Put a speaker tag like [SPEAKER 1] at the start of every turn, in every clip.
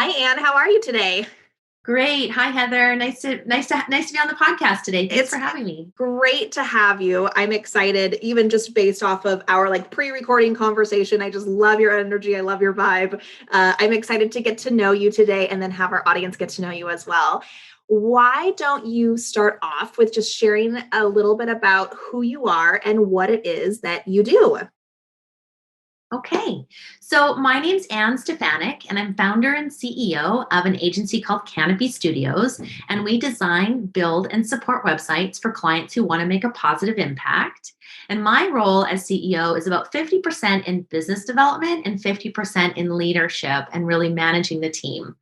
[SPEAKER 1] Hi, Anne. How are you today?
[SPEAKER 2] Great. Hi, Heather. Nice to be on the podcast today. Thanks
[SPEAKER 1] It's
[SPEAKER 2] for having me.
[SPEAKER 1] great to have you. I'm excited, even just based off of our pre-recording conversation. I just love your energy. I love your vibe. I'm excited to get to know you today and then have our audience get to know you as well. Why don't you start off with just sharing a little bit about who you are and what it is that you do?
[SPEAKER 2] Okay. So my name's Anne Stefanyk, and I'm founder and CEO of an agency called Kanopi Studios. And we design, build, and support websites for clients who want to make a positive impact. And my role as CEO is about 50% in business development and 50% in leadership and really managing the team.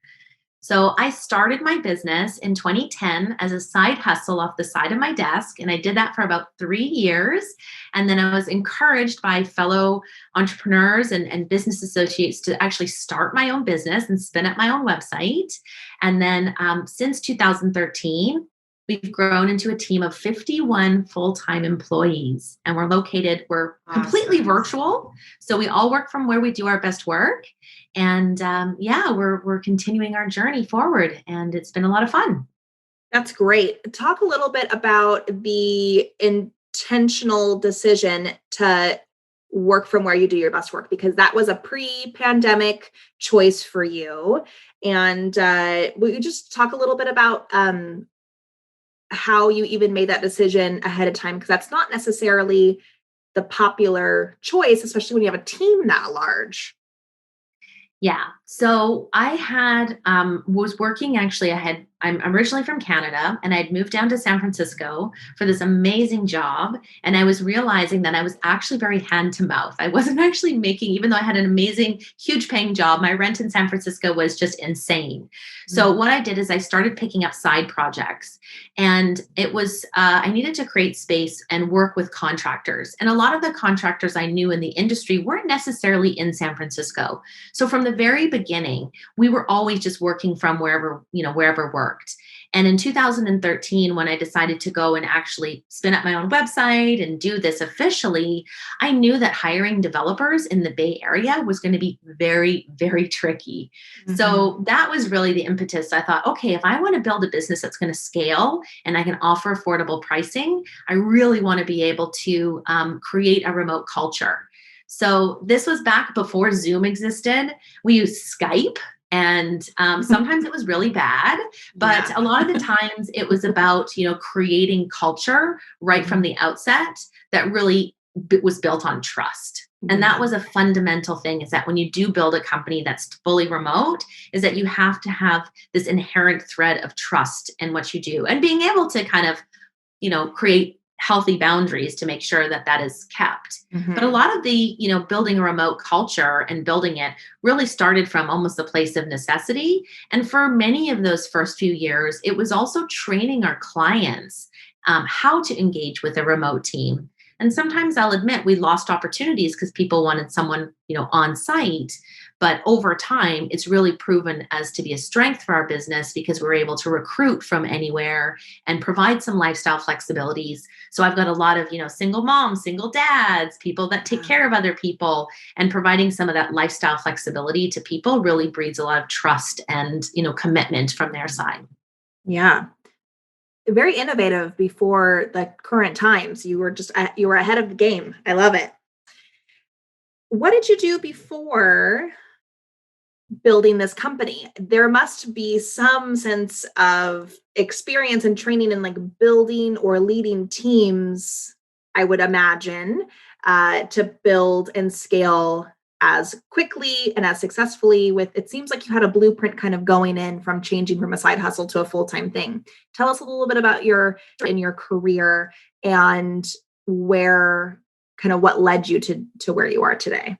[SPEAKER 2] So I started my business in 2010 as a side hustle off the side of my desk. And I did that for about 3 years. And then I was encouraged by fellow entrepreneurs and business associates to actually start my own business and spin up my own website. And then since 2013, we've grown into a team of 51 full-time employees. And we're completely
[SPEAKER 1] Awesome.
[SPEAKER 2] virtual. So we all work from where we do our best work. And yeah, we're continuing our journey forward, and it's been a lot of fun.
[SPEAKER 1] That's great. Talk a little bit about the intentional decision to work from where you do your best work, because that was a pre-pandemic choice for you. And will you just talk a little bit about how you even made that decision ahead of time? Because that's not necessarily the popular choice, especially when you have a team that large.
[SPEAKER 2] Yeah. So I had was working actually. I'm originally from Canada, and I'd moved down to San Francisco for this amazing job. And I was realizing that I was actually very hand to mouth. I wasn't actually making, even though I had an amazing, huge paying job, my rent in San Francisco was just insane. So what I did is I started picking up side projects, and it was I needed to create space and work with contractors. And a lot of the contractors I knew in the industry weren't necessarily in San Francisco. So from the very beginning, we were always just working from wherever worked. And in 2013, when I decided to go and actually spin up my own website and do this officially, I knew that hiring developers in the Bay Area was going to be very, very tricky.
[SPEAKER 1] Mhm.
[SPEAKER 2] So that was really the impetus. I thought, okay, if I want to build a business that's going to scale and I can offer affordable pricing, I really want to be able to create a remote culture. So this was back before Zoom existed. We used Skype, and sometimes it was really bad, but
[SPEAKER 1] Yeah.
[SPEAKER 2] a lot of the times it was about creating culture right from
[SPEAKER 1] Mhm.
[SPEAKER 2] the outset that really was built on trust. And that
[SPEAKER 1] Yeah.
[SPEAKER 2] was a fundamental thing, is that when you do build a company that's fully remote, is that you have to have this inherent thread of trust in what you do and being able to kind of create healthy boundaries to make sure that that is kept. But a
[SPEAKER 1] Mhm.
[SPEAKER 2] lot of the, building a remote culture and building it really started from almost a place of necessity. And for many of those first few years, it was also training our clients how to engage with a remote team. And sometimes I'll admit we lost opportunities because people wanted someone, on site. But over time, it's really proven as to be a strength for our business because we're able to recruit from anywhere and provide some lifestyle flexibilities. So I've got a lot of, single moms, single dads, people that take
[SPEAKER 1] Yeah.
[SPEAKER 2] care of other people, and providing some of that lifestyle flexibility to people really breeds a lot of trust and, commitment from their side.
[SPEAKER 1] Yeah. Very innovative before the current times. You were ahead of the game. I love it. What did you do before building this company? There must be some sense of experience and training in building or leading teams, I would imagine, to build and scale as quickly and as successfully. With it seems like you had a blueprint kind of going in from changing from a side hustle to a full-time thing. Tell us a little bit about your career and where kind of what led you to where you are today.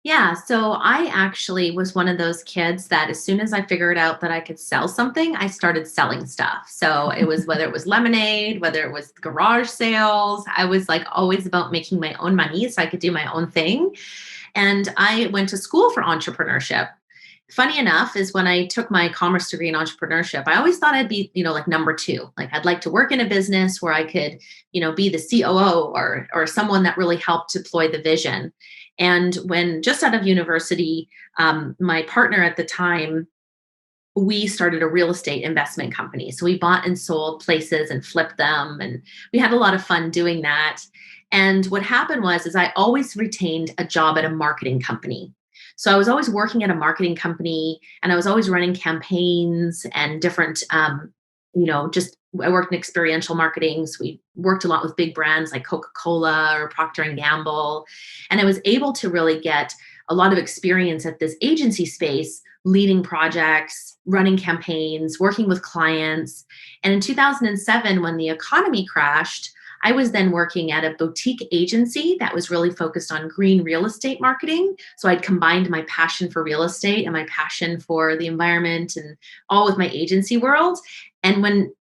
[SPEAKER 2] Yeah, so I actually was one of those kids that as soon as I figured out that I could sell something, I started selling stuff. So it was whether it was lemonade, whether it was garage sales, I was like always about making my own money so I could do my own thing. And I went to school for entrepreneurship. funny enough is when I took my commerce degree in entrepreneurship, I always thought I'd be, like number two. Like I'd like to work in a business where I could, be the COO or someone that really helped deploy the vision. And when just out of university, my partner at the time, we started a real estate investment company. So we bought and sold places and flipped them. And we had a lot of fun doing that. And what happened was, is I always retained a job at a marketing company. So I was always working at a marketing company and I was always running campaigns and different, just I worked in experiential marketing. So we worked a lot with big brands like Coca-Cola or Procter and Gamble. And I was able to really get a lot of experience at this agency space, leading projects, running campaigns, working with clients. And in 2007, when the economy crashed, I was then working at a boutique agency that was really focused on green real estate marketing. So I'd combined my passion for real estate and my passion for the environment and all with my agency world. And when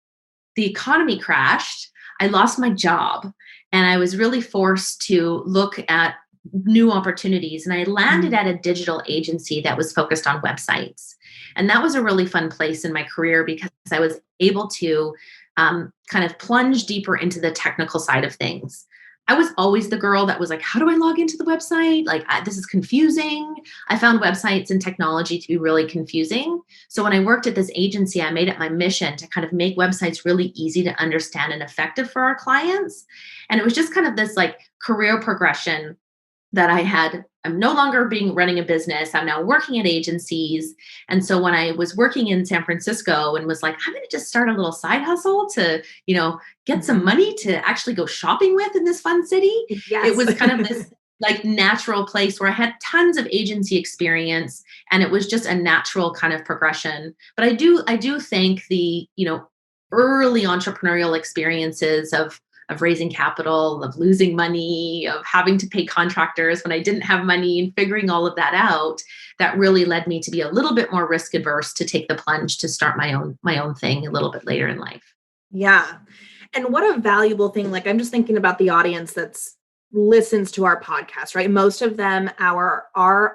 [SPEAKER 2] the economy crashed, I lost my job and I was really forced to look at new opportunities. And I landed at a digital agency that was focused on websites. And that was a really fun place in my career because I was able to kind of plunge deeper into the technical side of things. I was always the girl that was like, how do I log into the website? Like, this is confusing. I found websites and technology to be really confusing. So when I worked at this agency, I made it my mission to kind of make websites really easy to understand and effective for our clients. And it was just kind of this like career progression that I had. I'm no longer running a business. I'm now working at agencies. And so when I was working in San Francisco and was like, I'm going to just start a little side hustle to, get some money to actually go shopping with in this fun city. It
[SPEAKER 1] Yes.
[SPEAKER 2] was kind of this like natural place where I had tons of agency experience and it was just a natural kind of progression. But I do think the, early entrepreneurial experiences of raising capital, of losing money, of having to pay contractors when I didn't have money and figuring all of that out, that really led me to be a little bit more risk averse to take the plunge to start my own thing a little bit later in life.
[SPEAKER 1] Yeah. And what a valuable thing. Like, I'm just thinking about the audience that's listens to our podcast, right? Most of them are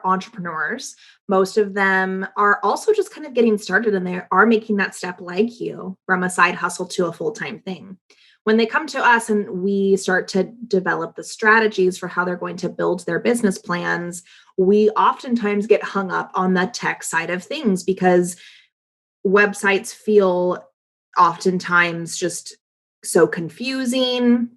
[SPEAKER 1] entrepreneurs. Most of them are also just kind of getting started and they are making that step like you from a side hustle to a full-time thing. When they come to us and we start to develop the strategies for how they're going to build their business plans, we oftentimes get hung up on the tech side of things because websites feel oftentimes just so confusing.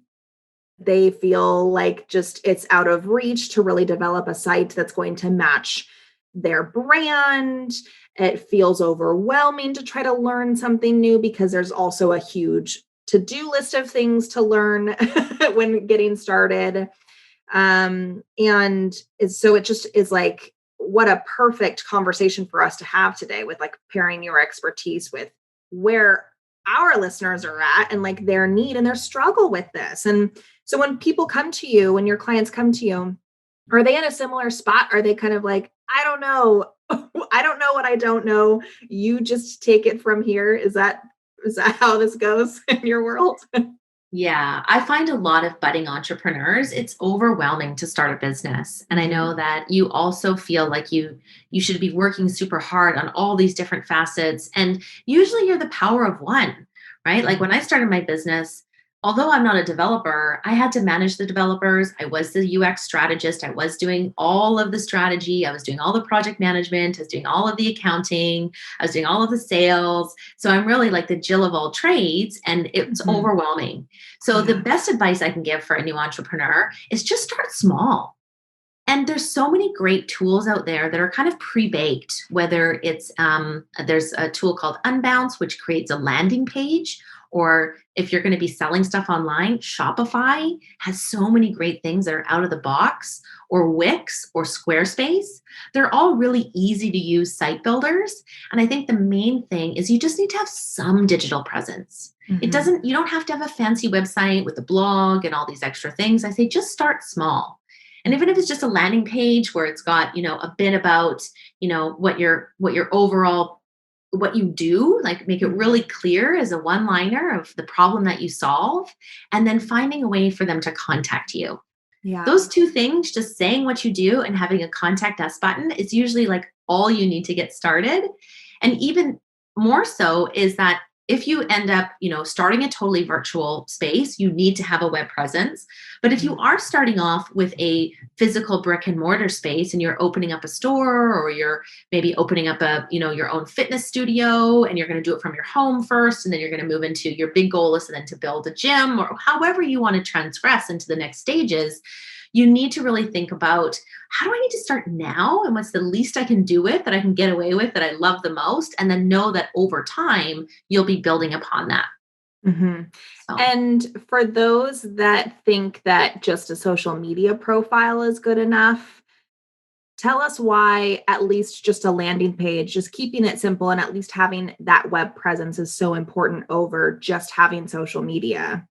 [SPEAKER 1] They feel like just it's out of reach to really develop a site that's going to match their brand. It feels overwhelming to try to learn something new because there's also a huge to-do list of things to learn when getting started. So it just is like, what a perfect conversation for us to have today with like pairing your expertise with where our listeners are at and like their need and their struggle with this. And so when people come to you, when your clients come to you, are they in a similar spot? Are they kind of like, I don't know. I don't know what I don't know. You just take it from here. Is that how this goes in your world?
[SPEAKER 2] Yeah, I find a lot of budding entrepreneurs, it's overwhelming to start a business. And I know that you also feel like you should be working super hard on all these different facets and usually you're the power of one, right? Like when I started my business, although I'm not a developer, I had to manage the developers. I was the UX strategist. I was doing all of the strategy. I was doing all the project management. I was doing all of the accounting. I was doing all of the sales. So I'm really like the Jill of all trades and it's
[SPEAKER 1] Mhm.
[SPEAKER 2] overwhelming. So the
[SPEAKER 1] Yeah.
[SPEAKER 2] best advice I can give for a new entrepreneur is just start small. And there's so many great tools out there that are kind of pre-baked, whether it's there's a tool called Unbounce, which creates a landing page, or if you're going to be selling stuff online, Shopify has so many great things that are out of the box, or Wix or Squarespace. They're all really easy to use site builders. And I think the main thing is you just need to have some digital presence.
[SPEAKER 1] Mhm.
[SPEAKER 2] You don't have to have a fancy website with a blog and all these extra things. I say just start small. And even if it's just a landing page where it's got, a bit about, what your overall, what you do, like make it really clear as a one liner of the problem that you solve, and then finding a way for them to contact you. Those
[SPEAKER 1] Yeah.
[SPEAKER 2] two things, just saying what you do and having a contact us button, is usually like all you need to get started. And even more so is that if you end up, starting a totally virtual space, you need to have a web presence. But if you
[SPEAKER 1] Mhm.
[SPEAKER 2] are starting off with a physical brick and mortar space and you're opening up a store, or you're maybe opening up your own fitness studio, and you're going to do it from your home first, and then you're going to move into your big goal is then to build a gym, or however you want to transgress into the next stages, you need to really think about, how do I need to start now? And what's the least I can do with that I can get away with that I love the most? And then know that over time, you'll be building upon that.
[SPEAKER 1] Mhm.
[SPEAKER 2] So,
[SPEAKER 1] And for those that think that just a social media profile is good enough, tell us why at least just a landing page, just keeping it simple and at least having that web presence is so important over just having social media.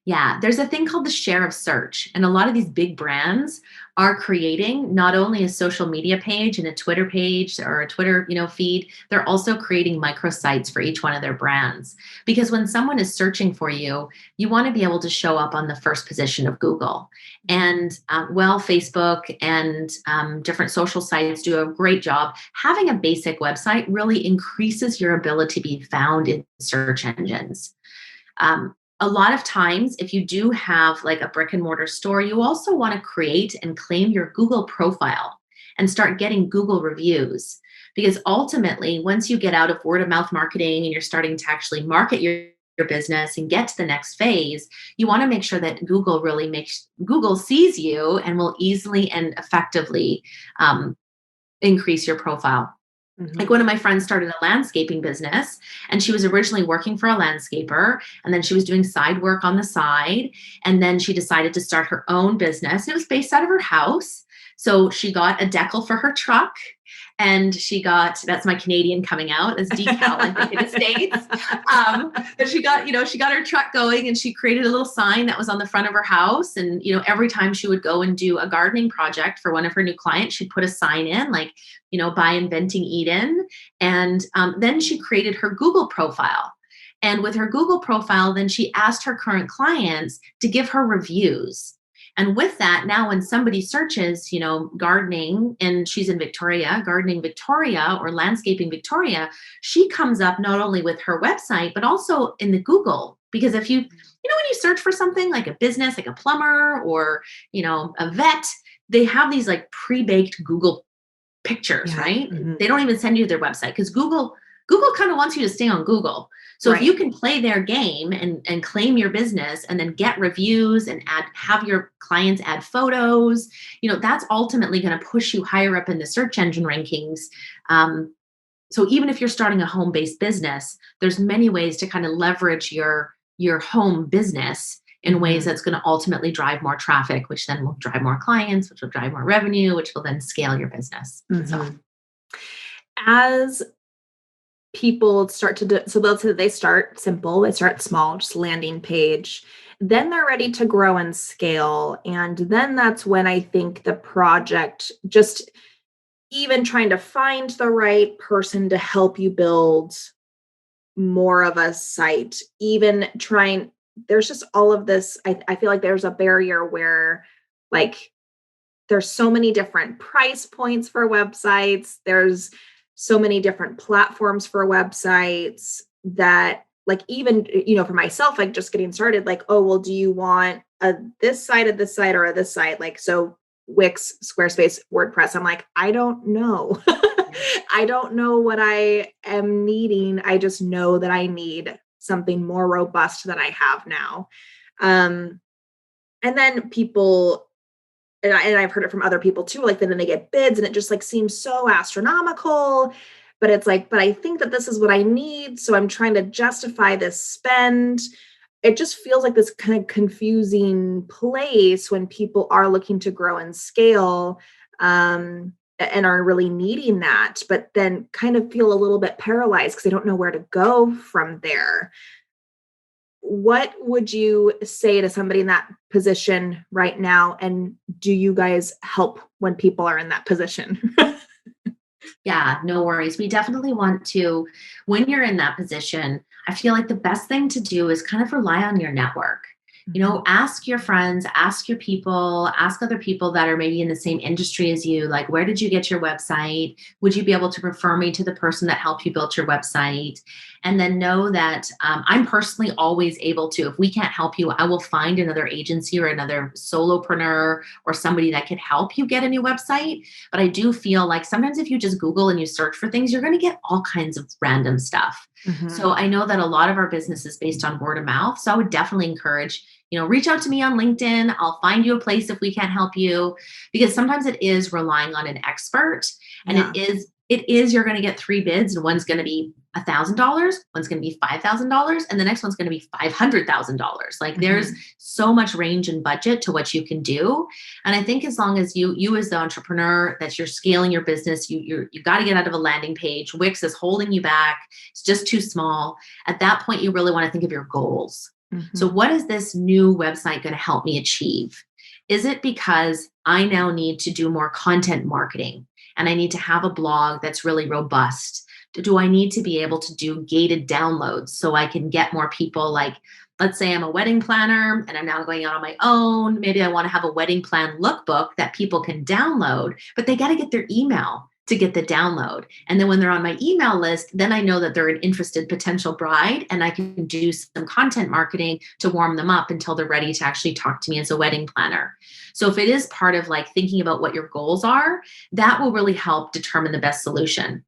[SPEAKER 2] yeah, there's a thing called the share of search. And a lot of these big brands are creating not only a social media page and a Twitter page or a Twitter, feed, they're also creating microsites for each one of their brands. Because when someone is searching for you, you want to be able to show up on the first position of Google. And Facebook and different social sites do a great job. Having a basic website really increases your ability to be found in search engines. A lot of times, if you do have like a brick and mortar store, you also want to create and claim your Google profile and start getting Google reviews. Because ultimately, once you get out of word of mouth marketing and you're starting to actually market your business and get to the next phase, you want to make sure that Google sees you and will easily and effectively um, increase your profile. Like, one
[SPEAKER 1] Mhm.
[SPEAKER 2] of my friends started a landscaping business, and she was originally working for a landscaper, and then she was doing side work on the side, and then she decided to start her own business. It was based out of her house. So she got a decal for her truck, and she got, that's my Canadian coming out as decal, I think, in the States. But she got her truck going, and she created a little sign that was on the front of her house. And, every time she would go and do a gardening project for one of her new clients, she'd put a sign in like, by Inventing Eden. And then she created her Google profile. And with her Google profile, then she asked her current clients to give her reviews. And with that, now when somebody searches, gardening, and she's in Victoria, gardening Victoria or landscaping Victoria, she comes up not only with her website, but also in the Google. Because if when you search for something like a business, like a plumber or, a vet, they have these like pre-baked Google pictures,
[SPEAKER 1] Yeah.
[SPEAKER 2] right?
[SPEAKER 1] Mhm.
[SPEAKER 2] They don't even send you their website because Google kind of wants you to stay on Google. So if you
[SPEAKER 1] Right.
[SPEAKER 2] can play their game and claim your business and then get reviews and have your clients add photos, that's ultimately going to push you higher up in the search engine rankings. So even if you're starting a home-based business, there's many ways to kind of leverage your home business in ways
[SPEAKER 1] Mhm.
[SPEAKER 2] that's going to ultimately drive more traffic, which then will drive more clients, which will drive more revenue, which will then scale your business. So,
[SPEAKER 1] Mhm. As people start to do, so let's say they start simple, they start small, just landing page, then they're ready to grow and scale, and then that's when I think the project, just even trying to find the right person to help you build more of a site, even trying, there's just all of this, I feel like there's a barrier where, like, there's so many different price points for websites. There's so many different platforms for websites that, like, even, for myself, like, just getting started, like, oh, well, do you want a this side of this site or a this site? Like, so Wix, Squarespace, WordPress. I'm like, I don't know. I don't know what I am needing. I just know that I need something more robust than I have now. Um, and then people, and I've heard it from other people too, like then they get bids and it just like seems so astronomical. But it's like, but I think that this is what I need. So I'm trying to justify this spend. It just feels like this kind of confusing place when people are looking to grow and scale, and are really needing that, but then kind of feel a little bit paralyzed because they don't know where to go from there. What would you say to somebody in that position right now? And do you guys help when people are in that position?
[SPEAKER 2] yeah, no worries. We definitely want to, when you're in that position, I feel like the best thing to do is kind of rely on your network.
[SPEAKER 1] Mhm.
[SPEAKER 2] Ask your friends, ask your people, ask other people that are maybe in the same industry as you, like, where did you get your website? Would you be able to refer me to the person that helped you build your website? And then know that I'm personally always able to, if we can't help you, I will find another agency or another solopreneur or somebody that could help you get a new website. But I do feel like sometimes if you just Google and you search for things, you're going to get all kinds of random stuff. So
[SPEAKER 1] Mhm.
[SPEAKER 2] I know that a lot of our business is based on word of mouth. So I would definitely encourage, reach out to me on LinkedIn. I'll find you a place if we can't help you, because sometimes it is relying on an expert, and
[SPEAKER 1] Yeah.
[SPEAKER 2] it is you're going to get three bids, and one's going to be $1,000, one's going to be $5,000, and the next one's going to be $500,000. Like, there's
[SPEAKER 1] Mhm.
[SPEAKER 2] so much range and budget to what you can do. And I think as long as you as the entrepreneur, that you're scaling your business, you got to get out of a landing page. Wix is holding you back. It's just too small. At that point, you really want to think of your goals. So,
[SPEAKER 1] Mhm.
[SPEAKER 2] what is this new website going to help me achieve? Is it because I now need to do more content marketing and I need to have a blog that's really robust? Do I need to be able to do gated downloads so I can get more people? Like, let's say I'm a wedding planner and I'm now going out on my own. Maybe I want to have a wedding plan lookbook that people can download, but they got to get their email to get the download. And then when they're on my email list, then I know that they're an interested potential bride, and I can do some content marketing to warm them up until they're ready to actually talk to me as a wedding planner. So if it is part of like thinking about what your goals are, that will really help determine the best solution.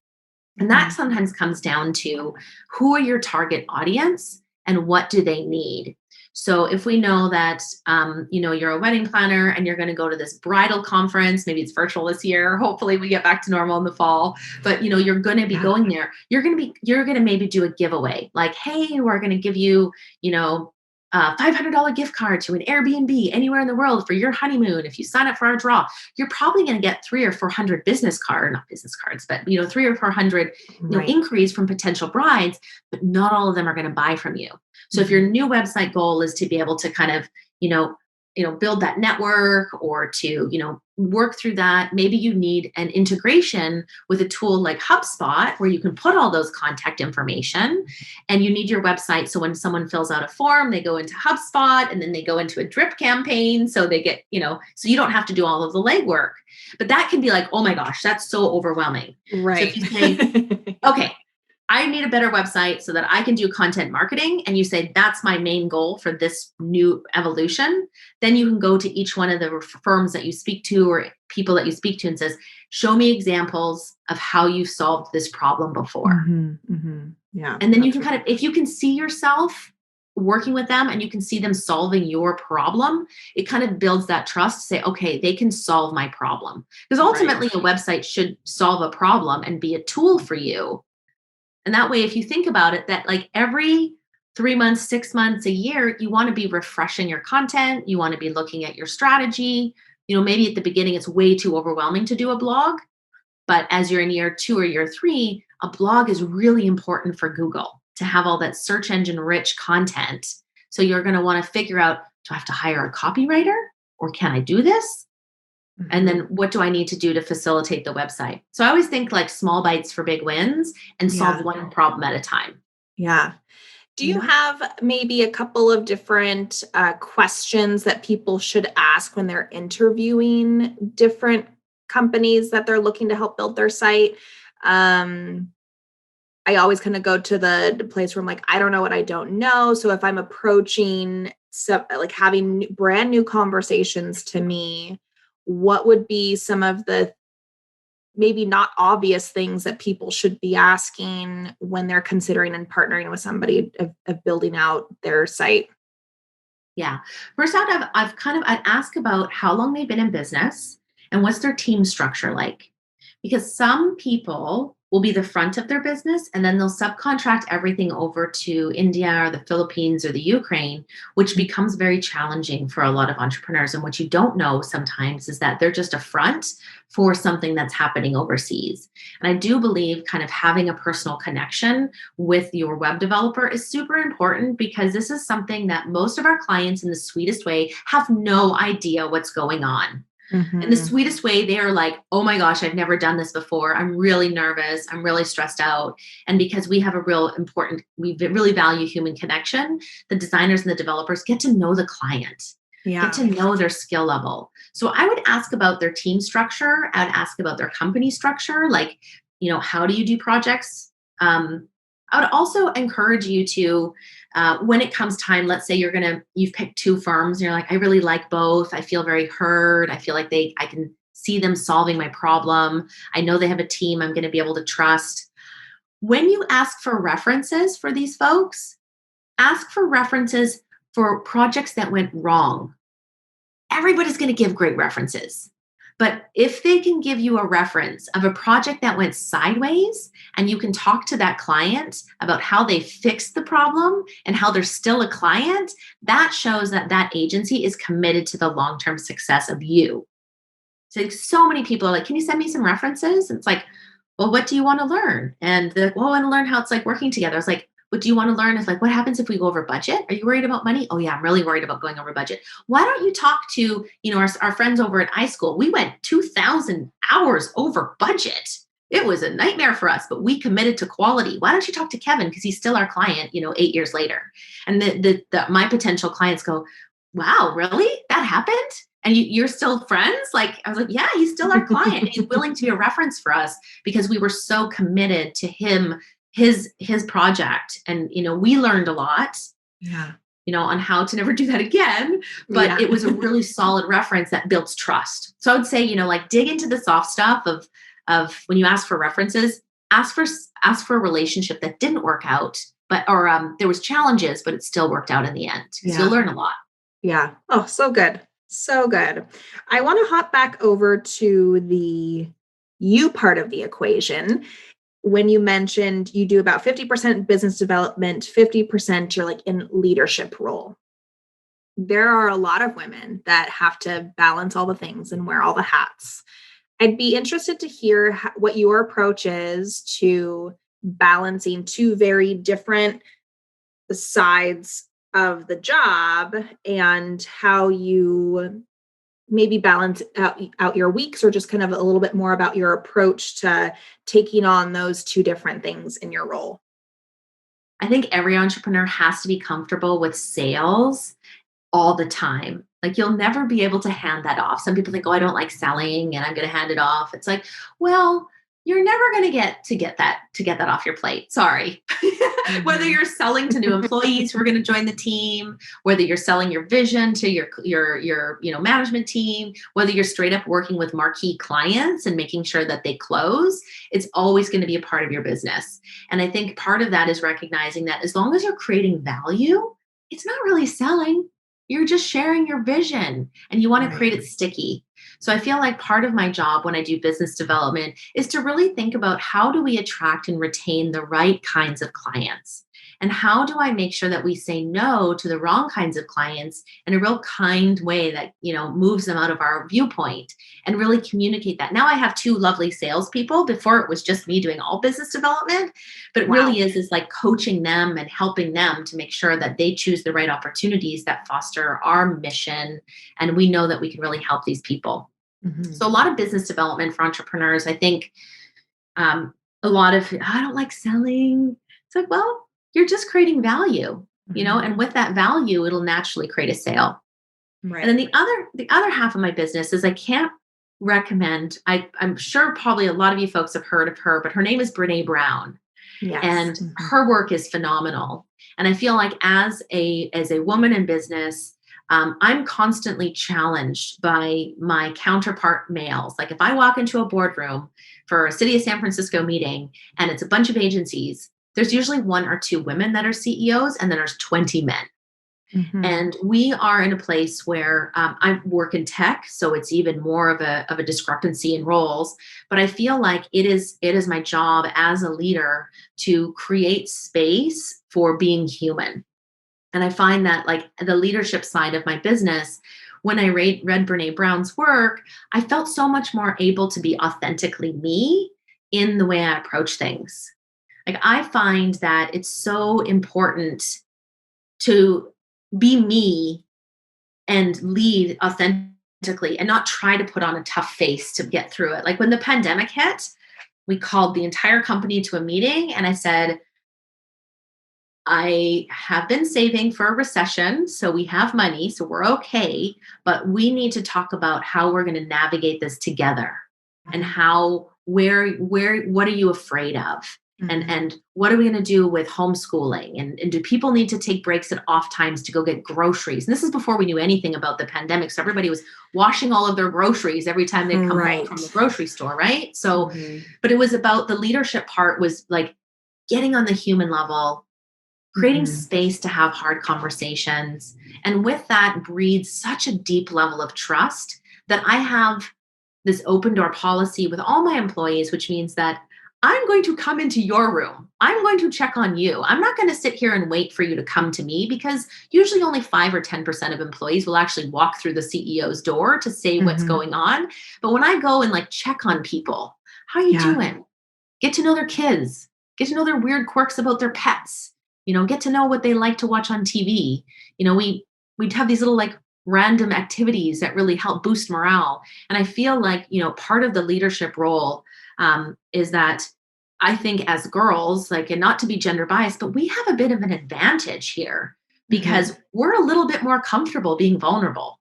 [SPEAKER 2] And that
[SPEAKER 1] Mhm.
[SPEAKER 2] sometimes comes down to who are your target audience and what do they need. So if we know that you're a wedding planner and you're going to go to this bridal conference, maybe it's virtual this year. Hopefully we get back to normal in the fall. But you're going to be
[SPEAKER 1] Yeah.
[SPEAKER 2] going there. You're going to maybe do a giveaway, like, hey, we're going to give you, you know, a $500 gift card to an Airbnb anywhere in the world for your honeymoon if you sign up for our draw. You're probably going to get 300 or 400 business card, not business cards, but 300 or 400
[SPEAKER 1] Right.
[SPEAKER 2] inquiries from potential brides, but not all of them are going to buy from you. So if your
[SPEAKER 1] Mhm.
[SPEAKER 2] new website goal is to be able to kind of, you know, build that network, or to, work through that, maybe you need an integration with a tool like HubSpot where you can put all those contact information, and you need your website. So when someone fills out a form, they go into HubSpot and then they go into a drip campaign. So they get, so you don't have to do all of the legwork. But that can be like, oh my gosh, that's so overwhelming. So if
[SPEAKER 1] Right.
[SPEAKER 2] you say, okay, I need a better website so that I can do content marketing, and you say that's my main goal for this new evolution, then you can go to each one of the firms that you speak to or people that you speak to and says, show me examples of how you solved this problem before.
[SPEAKER 1] Mhm. Mhm. Yeah,
[SPEAKER 2] And then you
[SPEAKER 1] that's
[SPEAKER 2] can
[SPEAKER 1] really
[SPEAKER 2] kind of, if you can see yourself working with them and you can see them solving your problem, it kind of builds that trust to say, okay, they can solve my problem. Because
[SPEAKER 1] right.
[SPEAKER 2] ultimately, a website should solve a problem and be a tool for you. And that way, if you think about it, that like every 3 months, 6 months, a year, you want to be refreshing your content. You want to be looking at your strategy. Maybe at the beginning, it's way too overwhelming to do a blog. But as you're in year 2 or year 3, a blog is really important for Google to have all that search engine rich content. So you're going to want to figure out, do I have to hire a copywriter, or can I do this? And then
[SPEAKER 1] Mhm.
[SPEAKER 2] what do I need to do to facilitate the website? So I always think like small bites for big wins and solve
[SPEAKER 1] Yeah.
[SPEAKER 2] one problem at a time.
[SPEAKER 1] Yeah. Do you
[SPEAKER 2] Yeah.
[SPEAKER 1] have maybe a couple of different questions that people should ask when they're interviewing different companies that they're looking to help build their site? Um, I always kind of go to the place where I'm like, I don't know what I don't know. So if I'm approaching, so like having brand new conversations to me, what would be some of the maybe not obvious things that people should be asking when they're considering and partnering with somebody of building out their site?
[SPEAKER 2] Yeah. First out, I'd ask about how long they've been in business and what's their team structure like. Because some people will be the front of their business and then they'll subcontract everything over to India or the Philippines or the Ukraine, which becomes very challenging for a lot of entrepreneurs. And what you don't know sometimes is that they're just a front for something that's happening overseas. And I do believe kind of having a personal connection with your web developer is super important, because this is something that most of our clients, in the sweetest way, have no idea what's going on. In the
[SPEAKER 1] Mhm.
[SPEAKER 2] sweetest way, they are like, oh my gosh, I've never done this before. I'm really nervous. I'm really stressed out. And because we have a real important, we really value human connection, the designers and the developers get to know the client, get
[SPEAKER 1] Yeah.
[SPEAKER 2] to know their skill level. So I would ask about their team structure. I would ask about their company structure. Like, how do you do projects? I would also encourage you to, when it comes time, let's say you've picked two firms and you're like, I really like both. I feel very heard. I feel like I can see them solving my problem. I know they have a team I'm going to be able to trust. When you ask for references for these folks, ask for references for projects that went wrong. Everybody's going to give great references. But if they can give you a reference of a project that went sideways and you can talk to that client about how they fixed the problem and how they're still a client, that shows that that agency is committed to the long-term success of you. So many people are like, can you send me some references? And it's like, well, what do you want to learn? And they're like, well, I want to learn how it's like working together. It's like, what do you want to learn? It's like, what happens if we go over budget? Are you worried about money? Oh yeah, I'm really worried about going over budget. Why don't you talk to, our friends over at iSchool? We went 2,000 hours over budget. It was a nightmare for us, but we committed to quality. Why don't you talk to Kevin? Because he's still our client, 8 years later. And my potential clients go, wow, really? That happened? And you're still friends? Like, I was like, yeah, he's still our client. He's willing to be a reference for us because we were so committed to him, his project. And, we learned a lot,
[SPEAKER 1] Yeah.
[SPEAKER 2] on how to never do that again. But
[SPEAKER 1] Yeah.
[SPEAKER 2] it was a really solid reference that builds trust. So I would say, like dig into the soft stuff of when you ask for references, ask for a relationship that didn't work out, or there was challenges, but it still worked out in the end because you'll
[SPEAKER 1] Yeah.
[SPEAKER 2] learn a lot.
[SPEAKER 1] Yeah. Oh, so good. So good. I want to hop back over to the you part of the equation. When you mentioned you do about 50% business development, 50% you're like in leadership role. There are a lot of women that have to balance all the things and wear all the hats. I'd be interested to hear what your approach is to balancing two very different sides of the job and how you maybe balance out your weeks, or just kind of a little bit more about your approach to taking on those two different things in your role.
[SPEAKER 2] I think every entrepreneur has to be comfortable with sales all the time. Like you'll never be able to hand that off. Some people think, oh, I don't like selling and I'm going to hand it off. It's like, well, you're never going to get that off your plate. Sorry. Whether
[SPEAKER 1] Mhm.
[SPEAKER 2] you're selling to new employees who are going to join the team, whether you're selling your vision to your management team, whether you're straight up working with marquee clients and making sure that they close, it's always going to be a part of your business. And I think part of that is recognizing that as long as you're creating value, it's not really selling. You're just sharing your vision and you want to
[SPEAKER 1] Right.
[SPEAKER 2] create it sticky. So I feel like part of my job when I do business development is to really think about how do we attract and retain the right kinds of clients? And how do I make sure that we say no to the wrong kinds of clients in a real kind way that, moves them out of our viewpoint and really communicate that. Now I have two lovely salespeople. Before it was just me doing all business development, but it
[SPEAKER 1] Wow.
[SPEAKER 2] really is like coaching them and helping them to make sure that they choose the right opportunities that foster our mission. And we know that we can really help these people. So
[SPEAKER 1] Mhm.
[SPEAKER 2] a lot of business development for entrepreneurs, I think, a lot of I don't like selling. It's like, well, you're just creating value,
[SPEAKER 1] Mhm.
[SPEAKER 2] and with that value, it'll naturally create a sale. And then
[SPEAKER 1] Right.
[SPEAKER 2] the other half of my business is I can't recommend. I'm sure probably a lot of you folks have heard of her, but her name is Brene Brown,
[SPEAKER 1] Yes.
[SPEAKER 2] and
[SPEAKER 1] Mhm.
[SPEAKER 2] her work is phenomenal. And I feel like as a woman in business, I'm constantly challenged by my counterpart males. Like if I walk into a boardroom for a city of San Francisco meeting and it's a bunch of agencies, there's usually one or two women that are CEOs and then there's 20 men.
[SPEAKER 1] Mhm.
[SPEAKER 2] And we are in a place where I work in tech, so it's even more of a discrepancy in roles. But I feel like it is my job as a leader to create space for being human. And I find that like the leadership side of my business, when I read Brene Brown's work, I felt so much more able to be authentically me in the way I approach things. Like I find that it's so important to be me and lead authentically and not try to put on a tough face to get through it. Like when the pandemic hit, we called the entire company to a meeting and I said, I have been saving for a recession, so we have money, so we're okay, but we need to talk about how we're going to navigate this together and how where what are you afraid of?
[SPEAKER 1] Mhm.
[SPEAKER 2] And what are we going to do with homeschooling? And do people need to take breaks at off times to go get groceries? And this is before we knew anything about the pandemic. So everybody was washing all of their groceries every time they'd come home from the
[SPEAKER 1] Right.
[SPEAKER 2] grocery store, right? So,
[SPEAKER 1] Mhm.
[SPEAKER 2] but it was about the leadership part was like getting on the human level, creating
[SPEAKER 1] Mhm.
[SPEAKER 2] space to have hard conversations. And with that breeds such a deep level of trust that I have this open door policy with all my employees, which means that I'm going to come into your room. I'm going to check on you. I'm not going to sit here and wait for you to come to me because usually only 5 or 10% of employees will actually walk through the CEO's door to say what's
[SPEAKER 1] Mhm.
[SPEAKER 2] going on. But when I go and like check on people, how are you
[SPEAKER 1] Yeah.
[SPEAKER 2] doing? Get to know their kids, get to know their weird quirks about their pets, get to know what they like to watch on TV. We'd have these little like random activities that really help boost morale. And I feel like, part of the leadership role is that I think as girls, like, and not to be gender biased, but we have a bit of an advantage here
[SPEAKER 1] Mhm.
[SPEAKER 2] because we're a little bit more comfortable being vulnerable.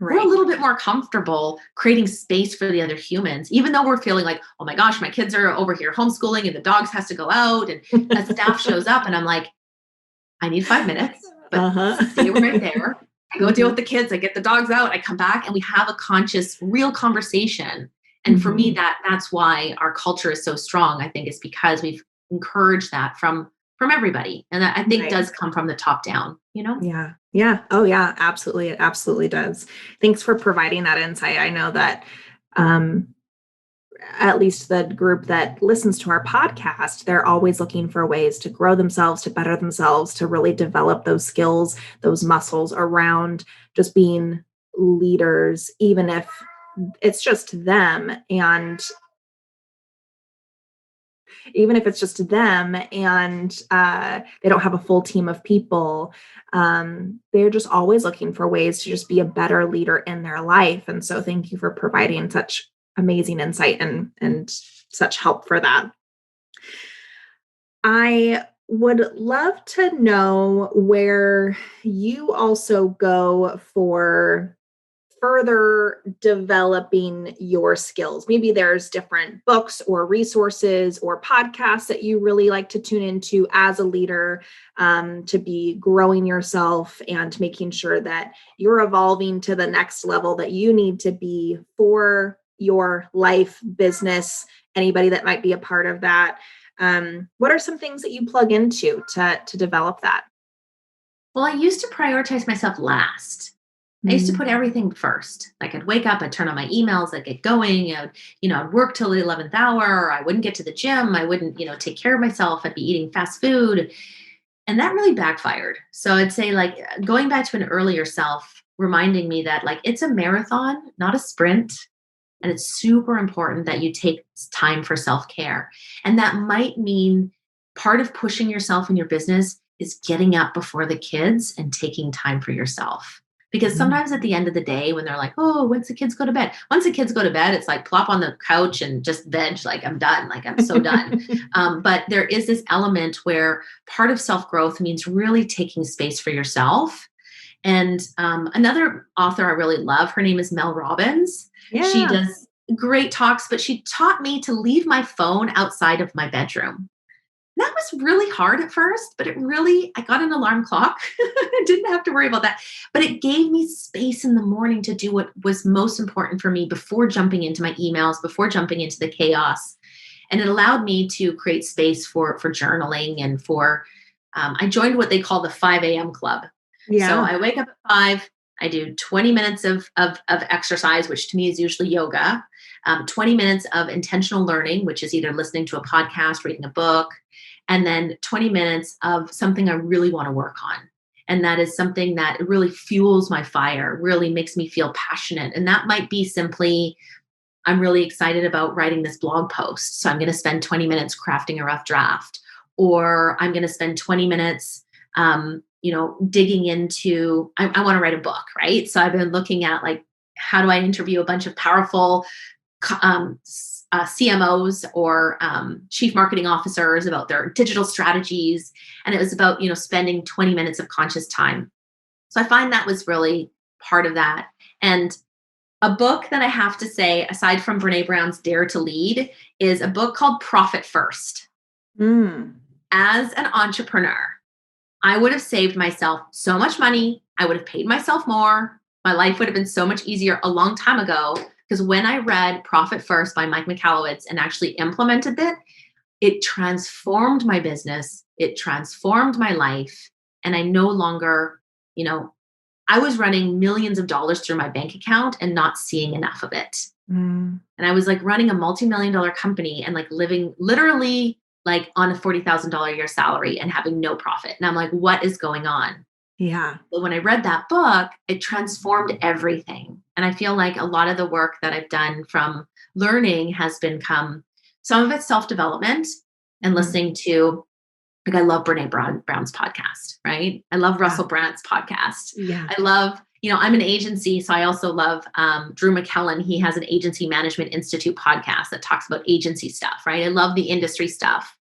[SPEAKER 2] We're a
[SPEAKER 1] Right.
[SPEAKER 2] little bit more comfortable creating space for the other humans, even though we're feeling like, oh my gosh, my kids are over here homeschooling and the dogs has to go out and a staff shows up and I'm like, I need 5 minutes, but
[SPEAKER 1] Uh-huh.
[SPEAKER 2] stay right there. I go deal with
[SPEAKER 1] Mhm.
[SPEAKER 2] the kids, I get the dogs out, I come back and we have a conscious, real conversation. And for me,
[SPEAKER 1] Mhm.
[SPEAKER 2] that's why our culture is so strong. I think it's because we've encouraged that from everybody. And that I think
[SPEAKER 1] Right.
[SPEAKER 2] does come from the top down.
[SPEAKER 1] Yeah. Yeah. Oh, yeah. Absolutely. It absolutely does. Thanks for providing that insight. I know that um, at least the group that listens to our podcast, they're always looking for ways to grow themselves, to better themselves, to really develop those skills, those muscles around just being leaders, even if it's just them and even if it's just them and they don't have a full team of people, they're just always looking for ways to just be a better leader in their life. And so, thank you for providing such amazing insight and such help for that. I would love to know where you also go for further developing your skills. Maybe there's different books or resources or podcasts that you really like to tune into as a leader, to be growing yourself and making sure that you're evolving to the next level that you need to be for your life, business, anybody that might be a part of that. What are some things that you plug into to develop that?
[SPEAKER 2] Well, I used to prioritize myself last. I used to
[SPEAKER 1] Mm.
[SPEAKER 2] put everything first. Like I'd wake up, I'd turn on my emails, I'd get going, I'd work till the 11th hour. I wouldn't get to the gym. I wouldn't, take care of myself. I'd be eating fast food. And that really backfired. So I'd say like going back to an earlier self, reminding me that like it's a marathon, not a sprint. And it's super important that you take time for self care. And that might mean part of pushing yourself in your business is getting up before the kids and taking time for yourself. Because
[SPEAKER 1] Mhm.
[SPEAKER 2] sometimes at the end of the day, when they're like, oh, once the kids go to bed, once the kids go to bed, it's like plop on the couch and just veg, like I'm done, like I'm so done. But there is this element where part of self growth means really taking space for yourself. And another author I really love, her name is Mel Robbins. She
[SPEAKER 1] Yeah.
[SPEAKER 2] does great talks, but she taught me to leave my phone outside of my bedroom. That was really hard at first, but I got an alarm clock. I didn't have to worry about that. But it gave me space in the morning to do what was most important for me before jumping into my emails, before jumping into the chaos. And it allowed me to create space for journaling and I joined what they call the 5 a.m. club. So
[SPEAKER 1] Yeah.
[SPEAKER 2] I wake up at 5. I do 20 minutes of exercise, which to me is usually yoga, 20 minutes of intentional learning, which is either listening to a podcast, reading a book, and then 20 minutes of something I really want to work on. And that is something that really fuels my fire, really makes me feel passionate. And that might be simply, I'm really excited about writing this blog post. So I'm going to spend 20 minutes crafting a rough draft, or I'm going to spend 20 minutes, digging into, I want to write a book, right? So I've been looking at like how do I interview a bunch of powerful CMOs or chief marketing officers about their digital strategies. And it was about, spending 20 minutes of conscious time. So I find that was really part of that. And a book that I have to say, aside from Brene Brown's Dare to Lead, is a book called Profit First. As an entrepreneur, I would have saved myself so much money. I would have paid myself more. My life would have been so much easier a long time ago. Because when I read Profit First by Mike Michalowicz and actually implemented it, it transformed my business. It transformed my life. And I no longer, I was running millions of dollars through my bank account and not seeing enough of it. And I was like running a multi-million-dollar company and like living literally like on a $40,000 a year salary and having no profit. And I'm like, what is going on?
[SPEAKER 1] Yeah.
[SPEAKER 2] But when I read that book, it transformed everything. And I feel like a lot of the work that I've done from learning has become some of it's self-development and listening to, like, I love Brene Brown's podcast, right? I love Russell Brandt's podcast.
[SPEAKER 1] Yeah.
[SPEAKER 2] I love, I'm an agency. So I also love Drew McKellen. He has an Agency Management Institute podcast that talks about agency stuff, right? I love the industry stuff.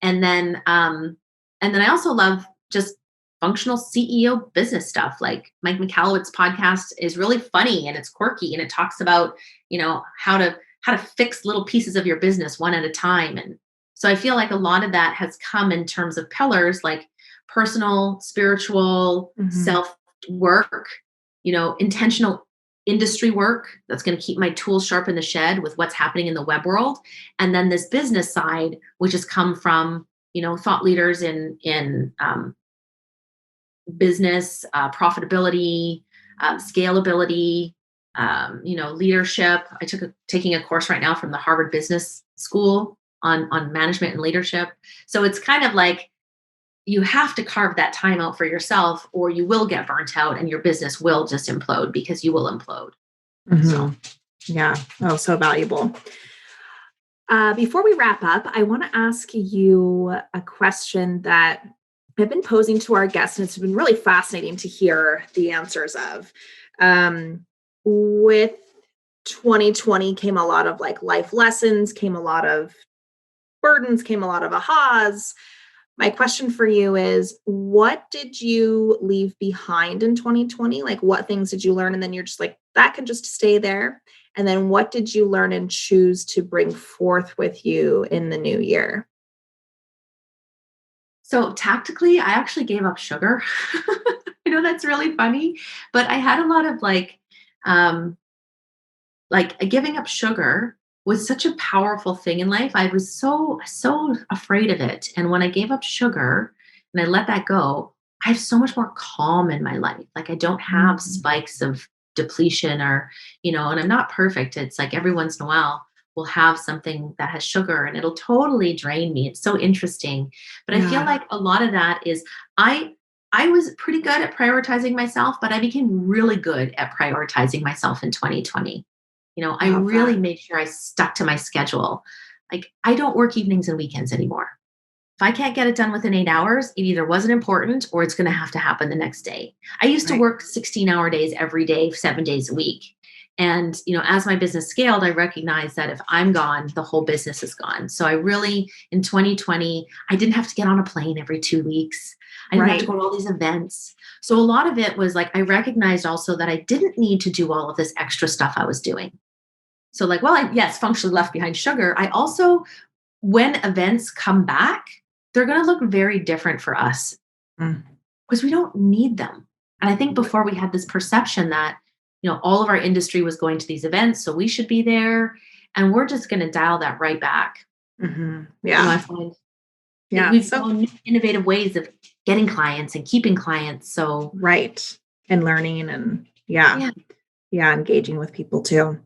[SPEAKER 2] And then I also love just functional CEO business stuff. Like Mike Michalowicz's podcast is really funny and it's quirky and it talks about, how to fix little pieces of your business one at a time. And so I feel like a lot of that has come in terms of pillars like personal, spiritual, self work, intentional industry work that's going to keep my tools sharp in the shed with what's happening in the web world. And then this business side, which has come from, thought leaders in business, profitability, scalability, leadership. Taking a course right now from the Harvard Business School on management and leadership. So it's kind of like you have to carve that time out for yourself or you will get burnt out and your business will just implode because you will implode. So.
[SPEAKER 1] Yeah. Oh, so valuable. Before we wrap up, I want to ask you a question that I've been posing to our guests, and it's been really fascinating to hear the answers of. With 2020 came a lot of like life lessons, came a lot of burdens, came a lot of ahas. My question for you is, what did you leave behind in 2020? Like, what things did you learn? And then you're just like, that can just stay there. And then what did you learn and choose to bring forth with you in the new year?
[SPEAKER 2] So tactically, I actually gave up sugar. I know that's really funny, but I had a lot of giving up sugar was such a powerful thing in life. I was so afraid of it. And when I gave up sugar and I let that go, I have so much more calm in my life. Like I don't have spikes of depletion or, and I'm not perfect. It's like every once in a while we'll have something that has sugar and it'll totally drain me. It's so interesting. But I feel like a lot of that is I was pretty good at prioritizing myself, but I became really good at prioritizing myself in 2020. I really made sure I stuck to my schedule. Like I don't work evenings and weekends anymore. If I can't get it done within 8 hours, it either wasn't important or it's going to have to happen the next day. I used to work 16-hour days every day, 7 days a week. And, as my business scaled, I recognized that if I'm gone, the whole business is gone. So I really, in 2020, I didn't have to get on a plane every 2 weeks. I didn't have to go to all these events. So a lot of it was like, I recognized also that I didn't need to do all of this extra stuff I was doing. So like, well, I functionally left behind sugar. I also, when events come back, they're going to look very different for us because we don't need them. And I think before we had this perception that, all of our industry was going to these events, so we should be there. And we're just going to dial that right back.
[SPEAKER 1] Yeah.
[SPEAKER 2] I find we've found innovative ways of getting clients and keeping clients. So
[SPEAKER 1] and learning and engaging with people too.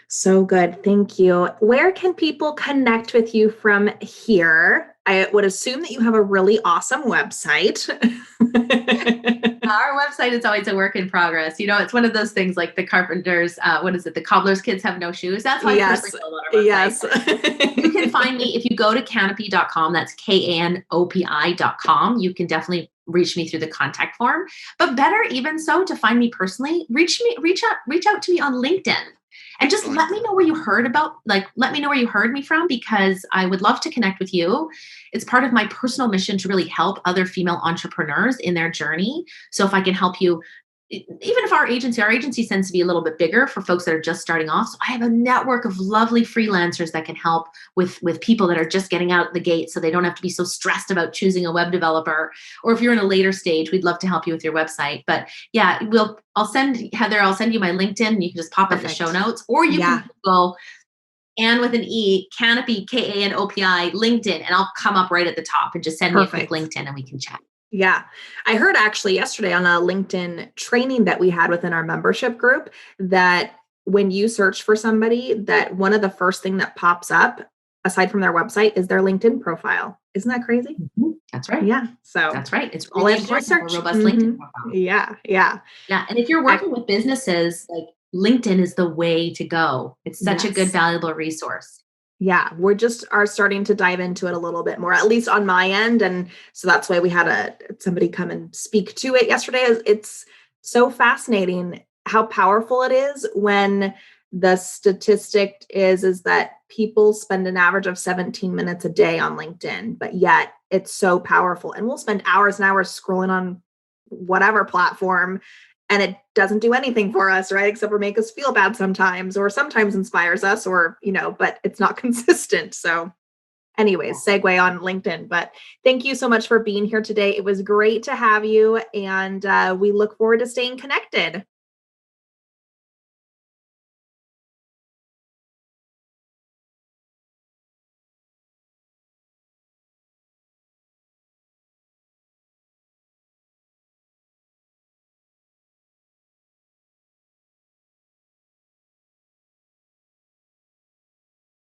[SPEAKER 1] So good. Thank you. Where can people connect with you from here? I would assume that you have a really awesome website.
[SPEAKER 2] Our website is always a work in progress. It's one of those things like the carpenters, the cobbler's kids have no shoes. That's how I personally feel about our website. You can find me, if you go to kanopi.com, that's kanopi.com, you can definitely reach me through the contact form. But better even so, to find me personally, reach out to me on LinkedIn. And just let
[SPEAKER 1] Excellent.
[SPEAKER 2] me know where you heard about, like, let me know where you heard me from, because I would love to connect with you. It's part of my personal mission to really help other female entrepreneurs in their journey. So if I can help you, even if our agency tends to be a little bit bigger for folks that are just starting off. So I have a network of lovely freelancers that can help with people that are just getting out the gate, so they don't have to be so stressed about choosing a web developer. Or if you're in a later stage, we'd love to help you with your website. But yeah, I'll send you my LinkedIn, and you can just pop it in the show
[SPEAKER 1] Perfect.
[SPEAKER 2] notes, or you
[SPEAKER 1] Yeah.
[SPEAKER 2] can go and with an E, Kanopi, Kanopi, LinkedIn, and I'll come up right at the top, and just send me a quick
[SPEAKER 1] Perfect.
[SPEAKER 2] LinkedIn and we can chat.
[SPEAKER 1] Yeah. I heard actually yesterday on a LinkedIn training that we had within our membership group that when you search for somebody, that one of the first thing that pops up aside from their website is their LinkedIn profile. Isn't that crazy?
[SPEAKER 2] That's right.
[SPEAKER 1] Yeah. So
[SPEAKER 2] That's right. It's
[SPEAKER 1] all I
[SPEAKER 2] really
[SPEAKER 1] have to do is
[SPEAKER 2] important to have a
[SPEAKER 1] search.
[SPEAKER 2] robust LinkedIn profile.
[SPEAKER 1] Yeah. Yeah.
[SPEAKER 2] Yeah. And if you're
[SPEAKER 1] Ac-
[SPEAKER 2] working with businesses, like, LinkedIn is the way to go. It's such a good,
[SPEAKER 1] yes.
[SPEAKER 2] valuable resource.
[SPEAKER 1] Yeah, we're just are starting to dive into it a little bit more, at least on my end, and so that's why we had somebody come and speak to it yesterday. It's so fascinating how powerful it is when the statistic is that people spend an average of 17 minutes a day on LinkedIn, but yet it's so powerful, and we'll spend hours and hours scrolling on whatever platform, and it doesn't do anything for us, right? Except for make us feel bad sometimes, or sometimes inspires us, or, but it's not consistent. So, anyways, segue on LinkedIn. But thank you so much for being here today. It was great to have you. And we look forward to staying connected.